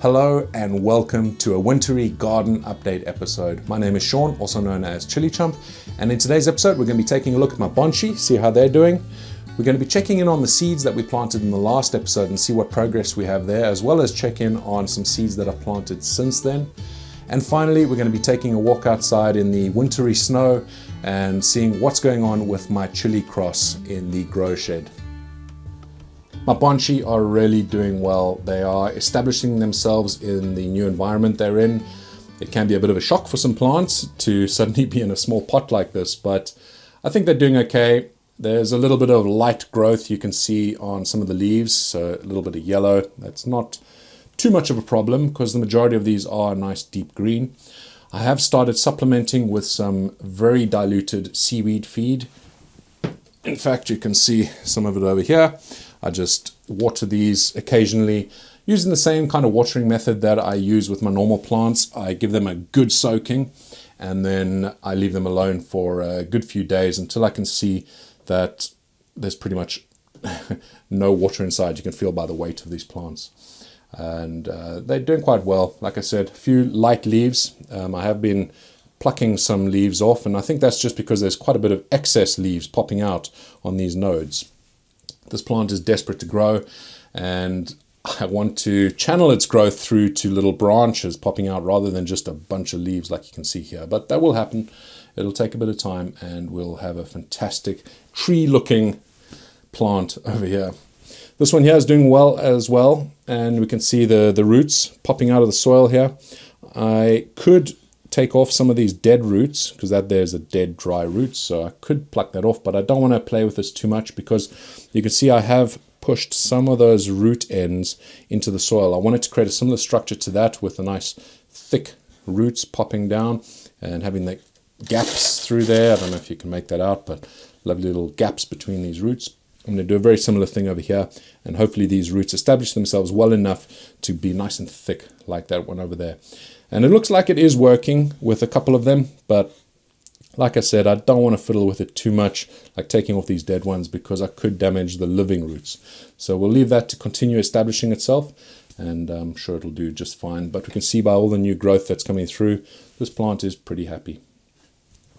Hello and welcome to a wintry garden update episode. My name is Sean, also known as ChilliChump, and in today's episode we're going to be taking a look at my Bonchi, see how they're doing. We're going to be checking in on the seeds that we planted in the last episode and see what progress we have there, as well as check in on some seeds that I've planted since then. And finally, we're going to be taking a walk outside in the wintry snow and seeing what's going on with my Chilli Cross in the grow shed. My Bonchi are really doing well. They are establishing themselves in the new environment they're in. It can be a bit of a shock for some plants to suddenly be in a small pot like this, but I think they're doing okay. There's a little bit of light growth you can see on some of the leaves, so a little bit of yellow. That's not too much of a problem because the majority of these are nice deep green. I have started supplementing with some very diluted seaweed feed. In fact, you can see some of it over here. I just water these occasionally using the same kind of watering method that I use with my normal plants. I give them a good soaking and then I leave them alone for a good few days until I can see that there's pretty much no water inside. You can feel by the weight of these plants. And they're doing quite well. Like I said, a few light leaves. I have been plucking some leaves off, and I think that's just because there's quite a bit of excess leaves popping out on these nodes. This plant is desperate to grow, and I want to channel its growth through to little branches popping out rather than just a bunch of leaves like you can see here. But that will happen. It'll take a bit of time and we'll have a fantastic tree-looking plant over here. This one here is doing well as well, and we can see the roots popping out of the soil here. I could take off some of these dead roots because there's a dead dry root, so I could pluck that off, but I don't want to play with this too much because you can see I have pushed some of those root ends into the soil. I wanted to create a similar structure to that with a nice thick roots popping down and having the gaps through there. I don't know if you can make that out, but lovely little gaps between these roots. I'm going to do a very similar thing over here, and hopefully these roots establish themselves well enough to be nice and thick like that one over there. And it looks like it is working with a couple of them, but like I said, I don't want to fiddle with it too much, like taking off these dead ones, because I could damage the living roots. So we'll leave that to continue establishing itself, and I'm sure it'll do just fine. But we can see by all the new growth that's coming through, this plant is pretty happy.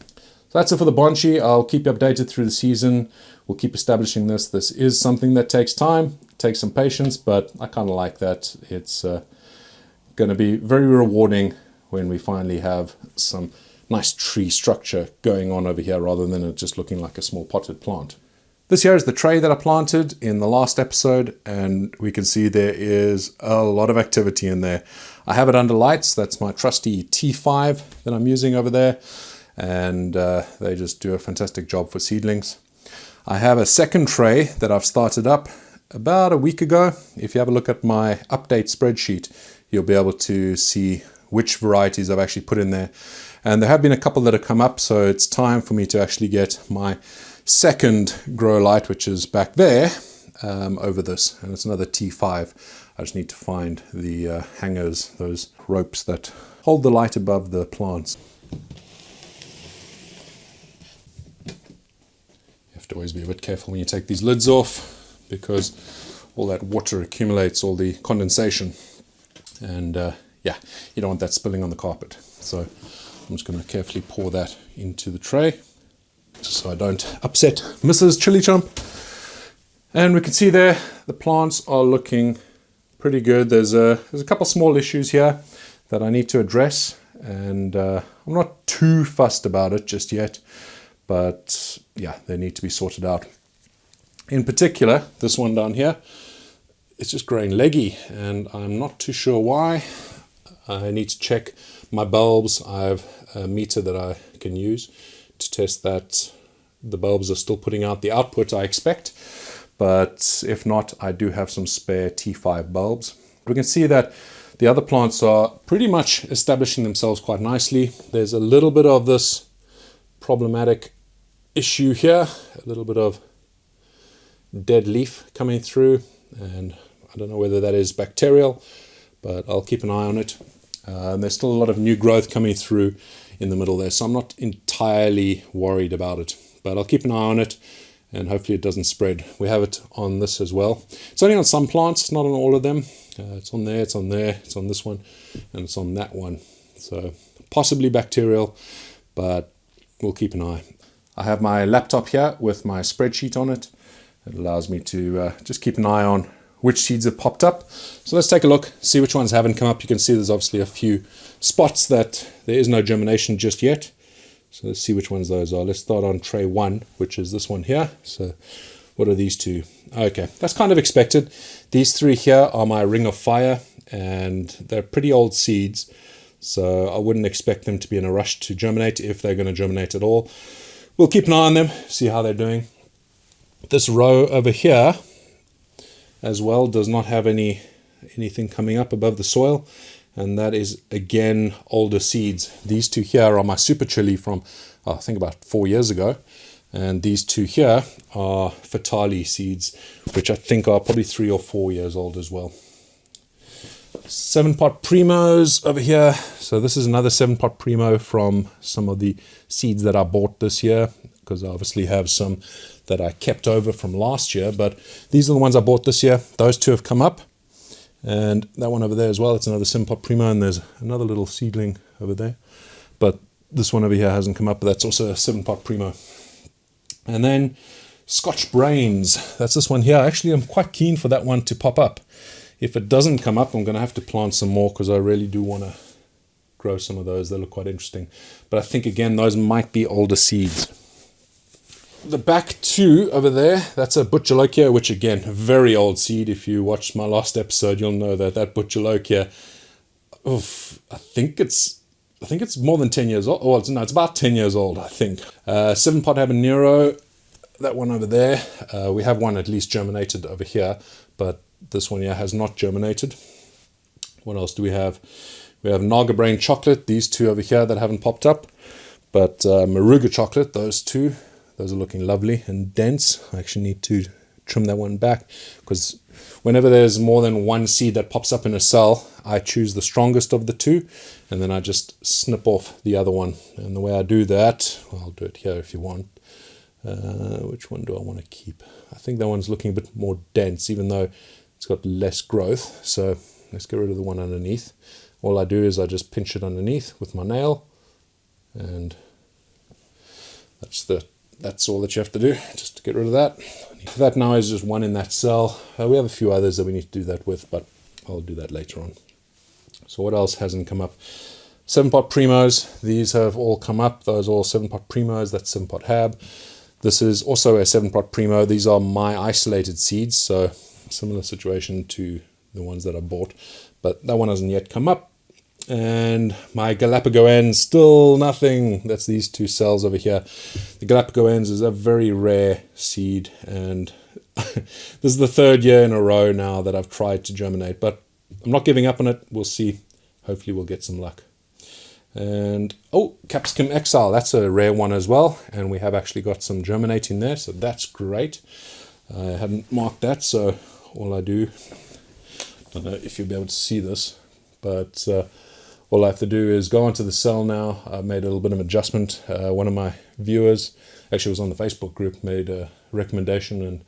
So that's it for the Bonchi. I'll keep you updated through the season. We'll keep establishing this. This is something that takes time, takes some patience, but I kind of like that. It's going to be very rewarding when we finally have some nice tree structure going on over here rather than it just looking like a small potted plant. This here is the tray that I planted in the last episode, and we can see there is a lot of activity in there. I have it under lights. That's my trusty T5 that I'm using over there, and they just do a fantastic job for seedlings. I have a second tray that I've started up about a week ago. If you have a look at my update spreadsheet, you'll be able to see which varieties I've actually put in there. And there have been a couple that have come up, so it's time for me to actually get my second grow light, which is back there, over this. And it's another T5. I just need to find the hangers, those ropes that hold the light above the plants. To always be a bit careful when you take these lids off, because all that water accumulates, all the condensation, and yeah, you don't want that spilling on the carpet. So I'm just going to carefully pour that into the tray so I don't upset Mrs. ChilliChump. And we can see there the plants are looking pretty good. There's a couple small issues here that I need to address, and I'm not too fussed about it just yet. But yeah, they need to be sorted out. In particular, this one down here, it's just growing leggy, and I'm not too sure why. I need to check my bulbs. I have a meter that I can use to test that the bulbs are still putting out the output I expect. But if not, I do have some spare T5 bulbs. We can see that the other plants are pretty much establishing themselves quite nicely. There's a little bit of this problematic issue here, a little bit of dead leaf coming through, and I don't know whether that is bacterial, but I'll keep an eye on it. And there's still a lot of new growth coming through in the middle there, so I'm not entirely worried about it, but I'll keep an eye on it and hopefully it doesn't spread. We have it on this as well. It's only on some plants, not on all of them. It's on there, it's on there, it's on this one, and it's on that one. So possibly bacterial, but we'll keep an eye. I have my laptop here with my spreadsheet on it. It allows me to just keep an eye on which seeds have popped up. So let's take a look, see which ones haven't come up. You can see there's obviously a few spots that there is no germination just yet. So let's see which ones those are. Let's start on tray 1, which is this one here. So what are these two? Okay, that's kind of expected. These 3 here are my Ring of Fire, and they're pretty old seeds. So I wouldn't expect them to be in a rush to germinate if they're going to germinate at all. We'll keep an eye on them, see how they're doing. This row over here as well does not have anything coming up above the soil. And that is, again, older seeds. These 2 here are my super chili from, I think, about 4 years ago. And these 2 here are Fatali seeds, which I think are probably 3 or 4 years old as well. 7-pot Primos over here. So this is another 7-pot Primo from some of the seeds that I bought this year, because I obviously have some that I kept over from last year. But these are the ones I bought this year. Those 2 have come up. And that one over there as well, it's another 7-pot Primo, and there's another little seedling over there. But this one over here hasn't come up, but that's also a 7-pot Primo. And then Scotch Brains, that's this one here. Actually, I'm quite keen for that one to pop up. If it doesn't come up, I'm going to have to plant some more, because I really do want to grow some of those. They look quite interesting. But I think, again, those might be older seeds. The back 2 over there, that's a Butcholokia, which, again, very old seed. If you watched my last episode, you'll know that Butcholokia, I think it's more than 10 years old. Well, it's about 10 years old, I think. 7-pot Habanero, that one over there. We have one at least germinated over here, but this one here has not germinated. What else do we have? We have Naga Brain Chocolate, these 2 over here that haven't popped up. But Maruga Chocolate, those 2. Those are looking lovely and dense. I actually need to trim that one back, because whenever there's more than one seed that pops up in a cell, I choose the strongest of the 2, and then I just snip off the other one. And the way I do that, well, I'll do it here if you want. Which one do I want to keep? I think that one's looking a bit more dense, even though it's got less growth. So let's get rid of the one underneath. All I do is I just pinch it underneath with my nail, and that's all that you have to do, just to get rid of that. That now is just one in that cell. We have a few others that we need to do that with, but I'll do that later on. So what else hasn't come up? 7-pot Primos. These have all come up. Those are all 7-pot Primos. That's 7-pot Hab. This is also a 7-pot Primo. These are my isolated seeds, so similar situation to the ones that I bought. But that one hasn't yet come up. And my Galapagos, still nothing. That's these 2 cells over here. The Galapagos is a very rare seed, and this is the 3rd year in a row now that I've tried to germinate, but I'm not giving up on it. We'll see. Hopefully we'll get some luck. And Capsicum Exile, that's a rare one as well, and we have actually got some germinating there, so that's great. I hadn't marked that, so all I do, I don't know if you'll be able to see this, but all I have to do is go onto the cell now. I've made a little bit of adjustment. One of my viewers, actually was on the Facebook group, made a recommendation and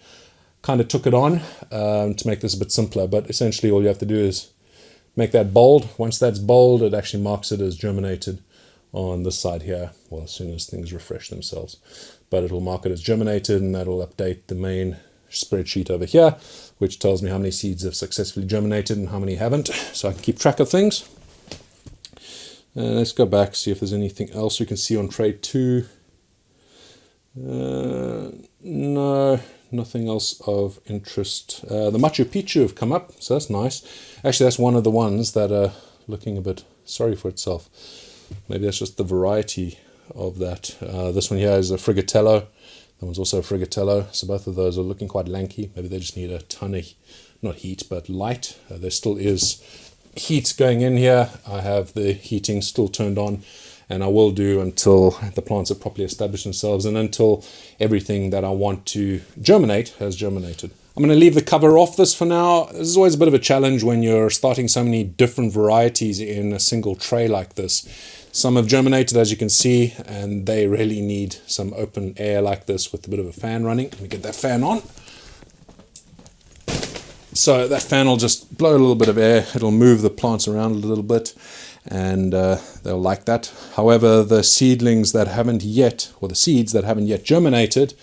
kind of took it on to make this a bit simpler. But essentially all you have to do is make that bold. Once that's bold, it actually marks it as germinated on this side here. Well, as soon as things refresh themselves. But it'll mark it as germinated, and that'll update the main spreadsheet over here, which tells me how many seeds have successfully germinated and how many haven't, so I can keep track of things. Let's go back, see if there's anything else we can see on tray 2. No, nothing else of interest. The Machu Picchu have come up, so that's nice. Actually, that's one of the ones that are looking a bit sorry for itself. Maybe that's just the variety of that. This one here is a Frigatello. That one's also a Frigatello. So both of those are looking quite lanky. Maybe they just need a ton of, not heat, but light. There still is heat going in here. I have the heating still turned on, and I will do until the plants have properly established themselves and until everything that I want to germinate has germinated. I'm going to leave the cover off this for now. This is always a bit of a challenge when you're starting so many different varieties in a single tray like this. Some have germinated, as you can see, and they really need some open air like this with a bit of a fan running. Let me get that fan on. So that fan will just blow a little bit of air. It'll move the plants around a little bit, and they'll like that. However, the seedlings that haven't yet, or the seeds that haven't yet germinated,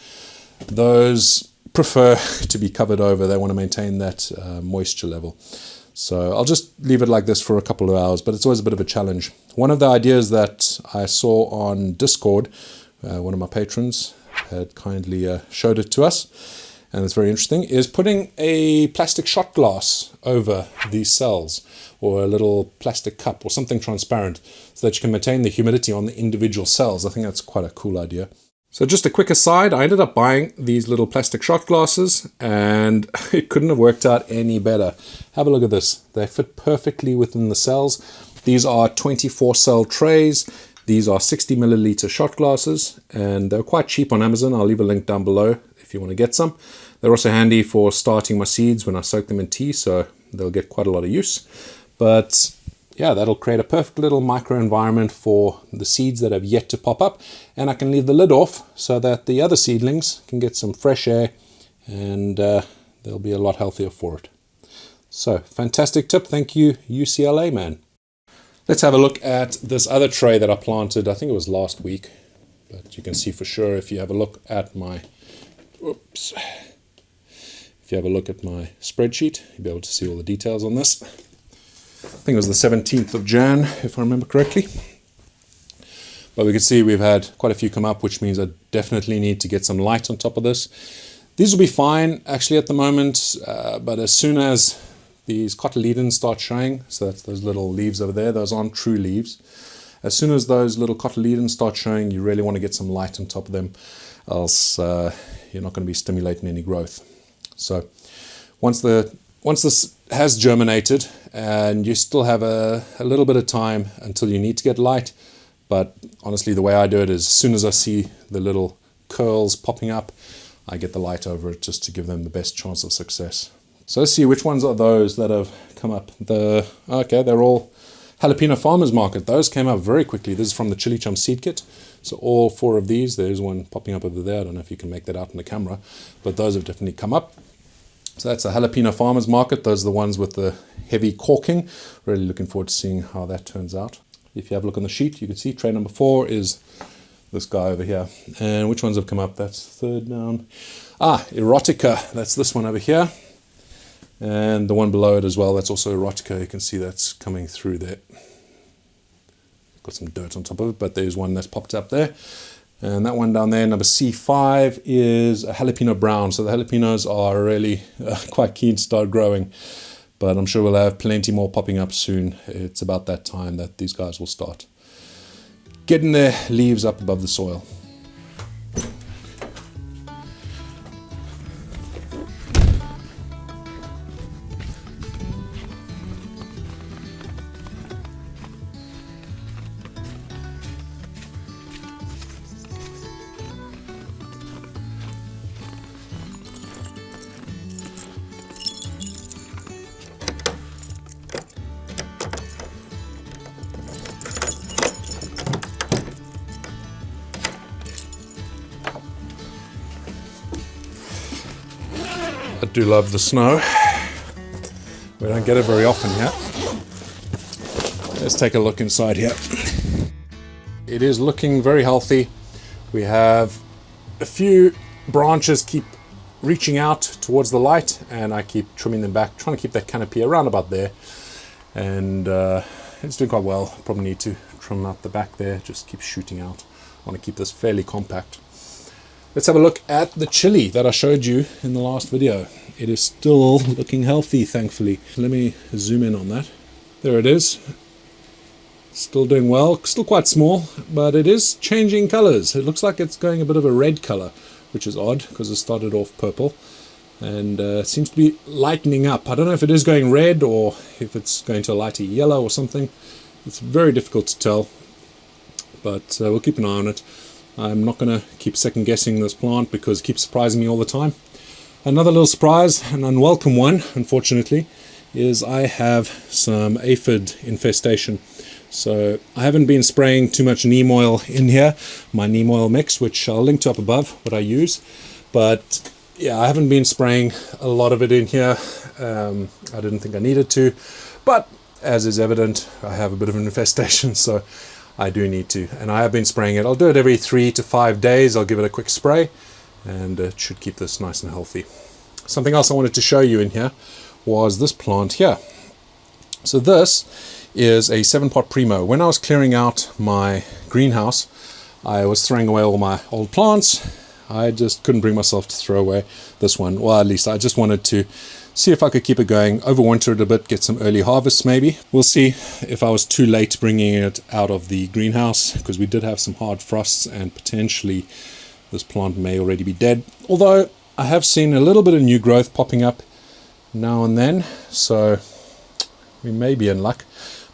those prefer to be covered over. They want to maintain that moisture level. So I'll just leave it like this for a couple of hours, but it's always a bit of a challenge. One of the ideas that I saw on Discord, one of my patrons had kindly showed it to us, and it's very interesting, is putting a plastic shot glass over these cells, or a little plastic cup or something transparent, so that you can maintain the humidity on the individual cells. I think that's quite a cool idea. So just a quick aside, I ended up buying these little plastic shot glasses, and it couldn't have worked out any better. Have a look at this. They fit perfectly within the cells. These are 24 cell trays. These are 60 milliliter shot glasses, and they're quite cheap on Amazon. I'll leave a link down below if you want to get some. They're also handy for starting my seeds when I soak them in tea, so they'll get quite a lot of use. But yeah, that'll create a perfect little microenvironment for the seeds that have yet to pop up, and I can leave the lid off so that the other seedlings can get some fresh air, and they'll be a lot healthier for it. So, fantastic tip. Thank you, UCLA man. Let's have a look at this other tray that I planted. I think it was last week, but you can see for sure if you have a look at my, if you have a look at my spreadsheet, you'll be able to see all the details on this. I think it was the 17th of Jan, if I remember correctly. But we can see we've had quite a few come up, which means I definitely need to get some light on top of this. These will be fine, actually, at the moment, but as soon as these cotyledons start showing, so that's those little leaves over there, those aren't true leaves. As soon as those little cotyledons start showing, you really want to get some light on top of them, else you're not going to be stimulating any growth. So once this has germinated, and you still have a little bit of time until you need to get light, but honestly the way I do it is as soon as I see the little curls popping up, I get the light over it just to give them the best chance of success. So let's see which ones are those that have come up. Okay, they're all Jalapeno Farmers Market. Those came up very quickly. This is from the ChilliChump seed kit. So all 4 of these, there's one popping up over there. I don't know if you can make that out in the camera, but those have definitely come up. So that's a Jalapeno Farmers Market. Those are the ones with the heavy corking. Really looking forward to seeing how that turns out. If you have a look on the sheet, you can see tray number 4 is this guy over here. And which ones have come up? That's 3rd down. Erotica. That's this one over here. And the one below it as well, that's also Erotica. You can see that's coming through there. Got some dirt on top of it, but there's one that's popped up there. And that one down there, number C5, is a jalapeno brown. So the jalapenos are really quite keen to start growing. But I'm sure we'll have plenty more popping up soon. It's about that time that these guys will start getting their leaves up above the soil. I do love the snow. We don't get it very often here. Let's take a look inside here. It is looking very healthy. We have a few branches keep reaching out towards the light, and I keep trimming them back, trying to keep that canopy around about there. And it's doing quite well. Probably need to trim out the back there, just keep shooting out. I want to keep this fairly compact. Let's have a look at the chili that I showed you in the last video. It is still looking healthy, thankfully. Let me zoom in on that. There it is. Still doing well, still quite small, but it is changing colors. It looks like it's going a bit of a red color, which is odd because it started off purple, and seems to be lightening up. I don't know if it is going red or if it's going to a lighter yellow or something. It's very difficult to tell, but we'll keep an eye on it. I'm not going to keep second guessing this plant because it keeps surprising me all the time. Another little surprise, an unwelcome one, unfortunately, is I have some aphid infestation. So I haven't been spraying too much neem oil in here, my neem oil mix, which I'll link to up above, what I use. But yeah, I haven't been spraying a lot of it in here. I didn't think I needed to, but as is evident, I have a bit of an infestation, so I do need to. And I have been spraying it. I'll do it every 3 to 5 days. I'll give it a quick spray, and it should keep this nice and healthy. Something else I wanted to show you in here was this plant here. So this is a 7-pot Primo. When I was clearing out my greenhouse, I was throwing away all my old plants. I just couldn't bring myself to throw away this one. Well, at least I just wanted to see if I could keep it going, overwinter it a bit, get some early harvests maybe. We'll see if I was too late bringing it out of the greenhouse, because we did have some hard frosts and potentially this plant may already be dead. Although I have seen a little bit of new growth popping up now and then, so we may be in luck.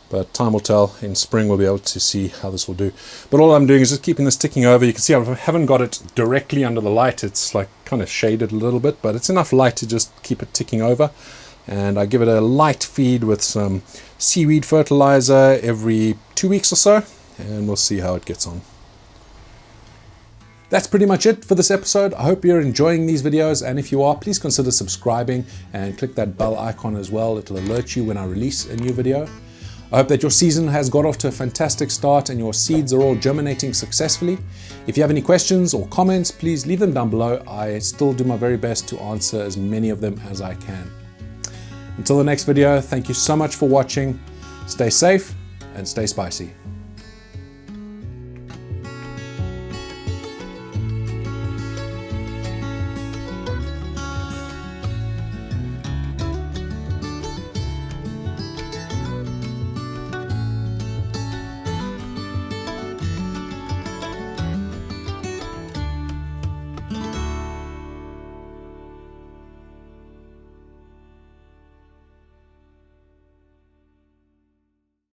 But time will tell. In spring we'll be able to see how this will do. But all I'm doing is just keeping this ticking over. You can see I haven't got it directly under the light. It's like kind of shaded a little bit, but it's enough light to just keep it ticking over. And I give it a light feed with some seaweed fertilizer every 2 weeks or so, and we'll see how it gets on. That's pretty much it for this episode. I hope you're enjoying these videos, and if you are, please consider subscribing and click that bell icon as well. It'll alert you when I release a new video. I hope that your season has got off to a fantastic start and your seeds are all germinating successfully. If you have any questions or comments, please leave them down below. I still do my very best to answer as many of them as I can. Until the next video, thank you so much for watching. Stay safe and stay spicy.